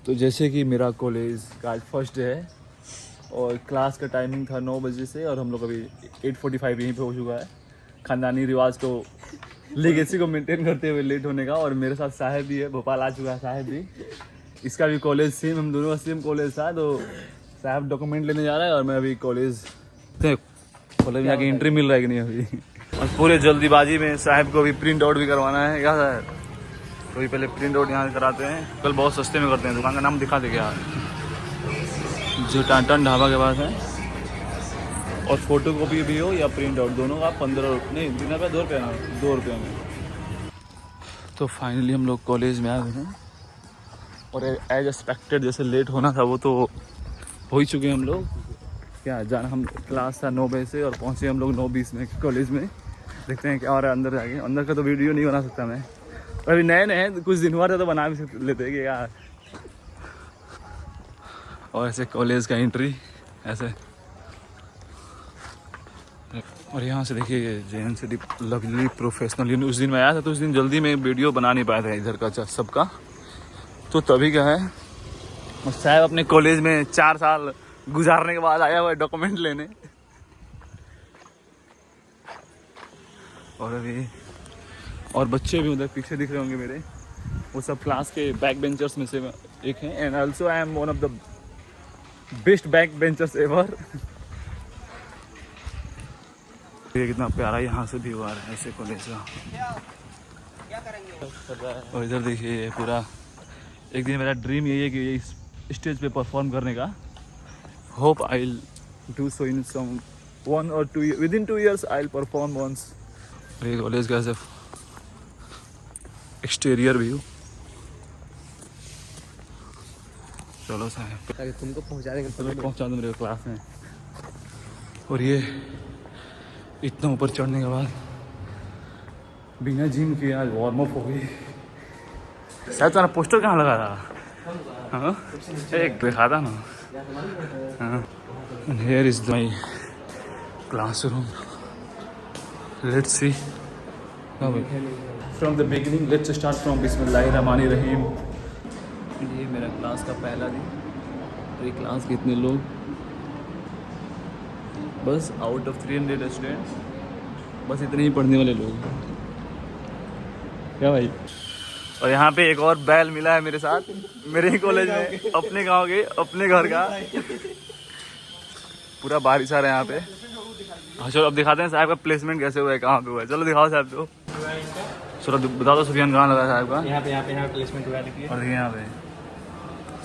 तो जैसे कि मेरा कॉलेज का आज फर्स्ट डे है और क्लास का टाइमिंग था 9 बजे से और हम लोग अभी 8:45 यहीं पे हो चुका है। ख़ानदानी रिवाज को लेगेसी को मेंटेन करते हुए लेट होने का। और मेरे साथ साहिब भी है, भोपाल आ चुका है साहिब भी। इसका भी कॉलेज सेम, हम दोनों का सेम कॉलेज था। तो साहिब डॉक्यूमेंट लेने जा रहा है और मैं अभी कॉलेज में जाके एंट्री मिल रहा है कि नहीं अभी। और पूरे जल्दीबाजी में साहिब को अभी प्रिंट आउट भी करवाना है। क्या साहब, तो भी पहले प्रिंट आउट यहाँ कराते हैं। कल बहुत सस्ते में करते हैं। दुकान का नाम दिखा दे क्या, जो टाटन ढाबा के पास है। और फोटो कॉपी भी हो या प्रिंट आउट, दोनों का 15 नहीं बिना पे 2 रुपये ना, 2 रुपये में। तो फाइनली हम लोग कॉलेज में आ गए हैं और एज एक्सपेक्टेड जैसे लेट होना था वो तो हो ही चुके हैं हम लोग। क्या जाना, हम क्लास था 9 बजे से और पहुँचे हम लोग 9:20 में कॉलेज में। देखते हैं क्या हो रहा है अंदर जाके। अंदर का तो वीडियो नहीं बना सकता मैं, अभी नए नए कुछ दिन हुआ था तो बना भी लेते हैं कि यार। और ऐसे कॉलेज का एंट्री ऐसे, और यहाँ से देखिए JNCT लवली प्रोफेशनल। उस दिन मैं आया था तो उस दिन जल्दी में वीडियो बना नहीं पाया था इधर का सबका, तो तभी क्या है साहब अपने कॉलेज में 4 साल गुजारने के बाद आया हुआ है डॉक्यूमेंट लेने। और अभी और बच्चे भी उधर पीछे दिख रहे होंगे मेरे, वो सब क्लास के बैक बेंचर्स में से एक हैं। And also I am one of the best back benchers ever. ये कितना प्यारा यहाँ से व्यू आ रहा है ऐसे कॉलेज का। और इधर देखिए ये पूरा, एक दिन मेरा ड्रीम यही है कि ये स्टेज पे परफॉर्म करने का। Hope I will do so in some 1 or 2 within 2 years I will perform once. ये कॉलेज का ऐसे एक्सटीरियर व्यू। चलो साहब तुमको पहुंचा देंगे, तुम्हें पहुंचा दूँ मेरे क्लास में। और ये इतना ऊपर चढ़ने के बाद बिना जिम किए आज वार्म अप हो गई। शायद तुम्हारा पोस्टर कहाँ लगा था? हाँ एक दिखा था ना। हाँ, here is my classroom. Let's see from the beginning. Let's start from बिस्मिल्लाहिर्रहमानिर्रहीम। ये मेरा क्लास का पहला दिन। और ये क्लास के इतने लोग, बस आउट ऑफ 300 स्टूडेंट्स बस इतने ही पढ़ने वाले लोग। क्या भाई। और यहाँ पे एक और बैल मिला है मेरे साथ, मेरे ही कॉलेज में, अपने गांव के, अपने घर का। पूरा बारिश आ रहा है यहाँ पे। हाँ चलो अब दिखाते हैं साहब का प्लेसमेंट कैसे हुआ है, कहाँ पे हुआ है। चलो दिखाओ साहब। तो चलो बता दो सुफियान कहाँ लगा है साहब का। यहाँ पे प्लेसमेंट हुआ है। और देखिए यहाँ पे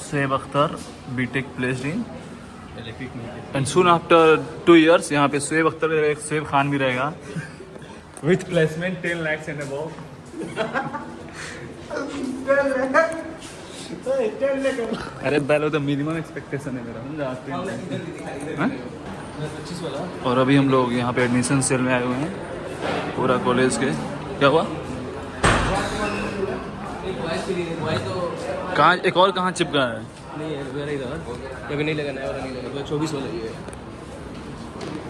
Shoaib Akhtar BTech placed in. And soon after 2 years यहाँ पे शुएब अख्तर एक शुएब खान भी रहेगा with placement 10 lakhs and above. अरे पहले तो मिनिमम एक्सपेक्टेशन है मेरा, समझा। और अभी हम लोग यहाँ पे एडमिशन सेल में आए हुए हैं पूरा कॉलेज के। क्या हुआ कहाँ, एक और कहाँ चिपका है? नहीं अभी नहीं लगाना है, नहीं लगा 24 वाला है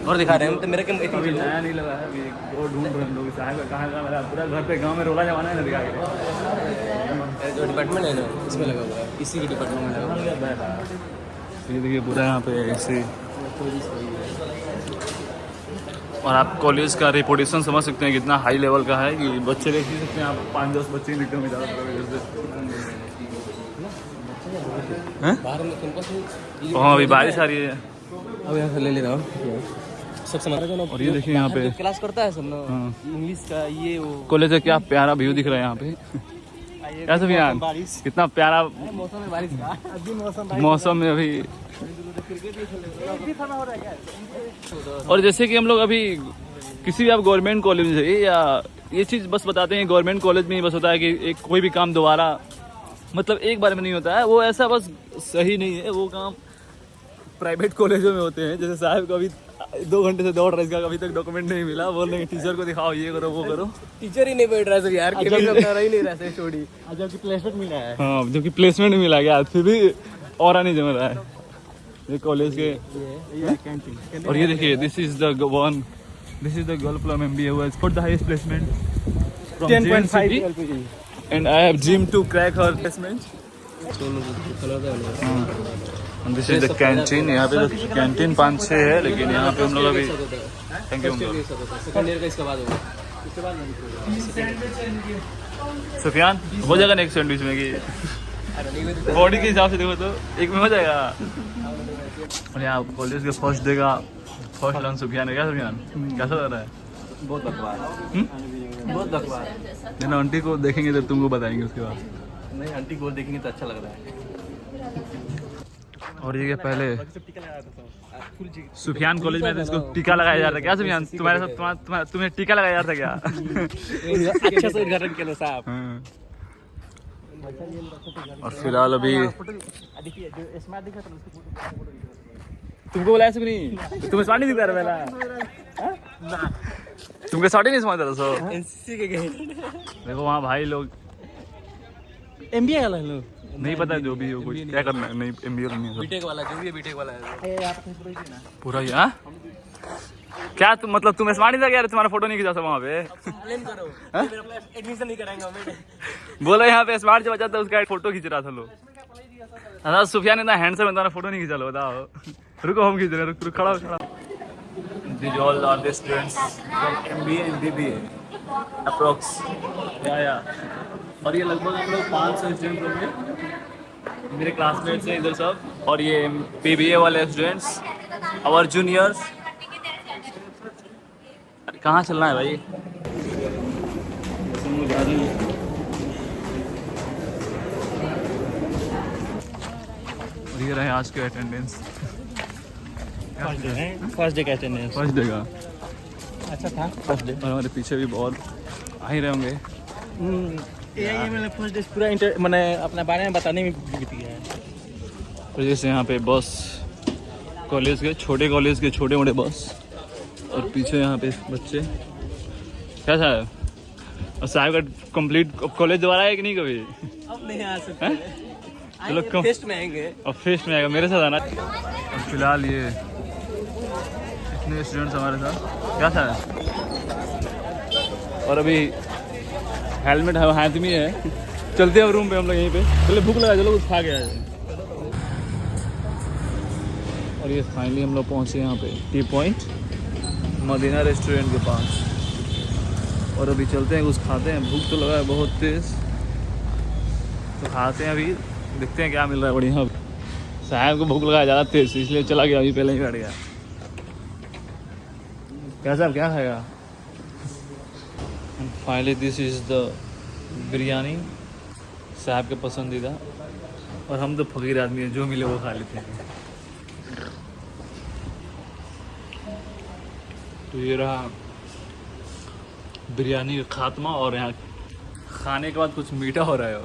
और दिखा रहे हैं। तो मेरा अभी नया नहीं लगा है, अभी वो ढूंढ रहे हैं लोग। साहब कहाँ का मेरा पूरा घर पे गांव में रोला जमाना है ना, दिखा के जो डिपार्टमेंट है ना इसमें लगा हुआ है, इसी के डिपार्टमेंट में लगा हुआ है। ये देखिए पूरा यहाँ पे ऐसे। और आप कॉलेज का रेपुटेशन समझ सकते हैं कितना हाई लेवल का है कि बच्चे देख ही सकते हैं आप। 5-10 बच्चे दिखते होंगे ज़्यादा। हाँ अभी बारिश आ रही है। अब यहाँ से ले रहा हूँ सब समझ। और ये देखिए यहाँ पे क्लास करता है सब ना, इंग्लिश का ये वो कॉलेज का क्या प्यारा व्यू दिख रहा है यहाँ पे। क्या सुफियान कितना प्यारा मौसम में बारिश का मौसम में अभी। और जैसे कि हम लोग अभी किसी भी आप गवर्नमेंट कॉलेज में जाइए, या ये चीज़ बस बताते हैं गवर्नमेंट कॉलेज में ही बस होता है कि एक कोई भी काम दोबारा मतलब एक बार में नहीं होता है। वो ऐसा बस सही नहीं है, वो काम प्राइवेट कॉलेजों में होते हैं। जैसे साहब को अभी 2 घंटे से दौड़ रहा है, इसका अभी तक डॉक्यूमेंट नहीं मिला। बोल रहे हैं टीचर को दिखाओ, ये करो वो करो। टीचर ही नहीं बैठ रहा है यार, केमिस्ट्री अपना रह ही नहीं रहा है छोड़ी। जबकि प्लेसमेंट मिला है। हाँ जबकि प्लेसमेंट मिला गया, फिर भी और नहीं जम रहा है ये कॉलेज के। और ये देखिए this is the girl from MBA who has got the highest placement from 10.5 JNCT and I have dreamed to crack her placement. This is the canteen. यहाँ पे तो कैंटीन 5-6 है, लेकिन यहाँ पे हम लोग अभी थैंक यू सेकंड ईयर का इसके बाद होगा। सुफियान हो जाएगा नेक्स्ट सैंडविच में कि बॉडी के हिसाब से देखो तो एक में हो जाएगा। और यहाँ कॉलेज के फर्स्ट डे का फर्स्ट लंच सुफियान है। क्या सुफियान कैसा लग रहा है? बहुत बकवास, बहुत बकवास। ना आंटी को देखेंगे तो तुमको बताएंगे उसके बाद। नहीं, आंटी को देखेंगे तो अच्छा लग रहा है। और ये पहले सुफियान कॉलेज में तो इसको टीका लगाया जा रहा था। क्या सुफियान तुम्हारे साथ तुम्हें टीका लगाया जा रहा था क्या? अच्छा से उद्घाटन किया साहब। हाँ। और फिलहाल अभी तुमको बोला ऐसे नहीं, तुम्हें स्मार्ट नहीं दिखा रहा पहला, तुमको स्मार्ट ही नहीं समझ रहा। सो एनसीसी के गए देखो वहाँ भाई लोग एमबीए वाला है लोग, नहीं पता जो भी हो कुछ क्या करना है। नहीं एमबीए नहीं है बीटेक वाला, जो भी है बीटेक वाला है पूरा ही। हाँ क्या तुम मतलब तुम्हें स्मार्ट नहीं था यार? तुम्हारा फोटो नहीं खींचा था वहाँ पे? ब्लेम करो, एडमिशन नहीं कराएंगे हमें। बोला यहाँ पे स्मार्ट जो बचा था उसका फोटो खींच रहा था लोग। हाँ सुफियान इतना हैंडसम है, तुम्हारा फोटो नहीं खींचा लो बताओ। रुको हम खींच रहे हैं, रुक खड़ा खड़ा। These all are the students from MBA and BBA approx. या और ये लगभग हम लोग 500 स्टूडेंट होंगे, मेरे क्लासमेट्स हैं इधर सब। और ये BBA वाले स्टूडेंट्स और जूनियर्स। कहाँ चलना है भाई? और ये रहे आज के अटेंडेंस। फर्स्ट डे का अटेंडेंस फर्स्ट डे का अच्छा था। फर्स्ट डे और हमारे पीछे भी बहुत आ ही रहे होंगे। ये मैंने फर्स्ट डे पूरा मैंने अपने बारे में बताने में बीत गया है। और जैसे यहाँ पे बस कॉलेज के छोटे मोटे बस, और पीछे यहाँ पे बच्चे। क्या साहब? और साहब का कंप्लीट कॉलेज दोबारा है कि नहीं कभी? अब नहीं आ सकते, चलो फेस्ट में आएंगे। और फेस्ट में आएगा मेरे साथ आना। और फिलहाल ये इतने स्टूडेंट्स हमारे साथ। क्या था? और अभी हेलमेट हाथ में है। चलते हैं रूम पे हम लोग यहीं पे। चलो भूख लगा, चलो कुछ खा के आए। और ये फाइनली हम लोग पहुँचे यहाँ पे टी पॉइंट मदीना रेस्टोरेंट के पास। और अभी चलते हैं कुछ खाते हैं, भूख तो लगा है बहुत तेज़, तो खाते हैं। अभी देखते हैं क्या मिल रहा है बढ़िया। साहब को भूख लगा है ज़्यादा तेज़, इसलिए चला गया, अभी पहले ही बैठ गया। क्या साहब क्या खाएगा? Finally this is the biryani, साहब के पसंदीदा। और हम तो फकीर आदमी हैं, जो मिले वो खा लेते हैं। तो ये रहा बिरयानी का खात्मा। और यहाँ खाने के बाद कुछ मीठा हो रहा है।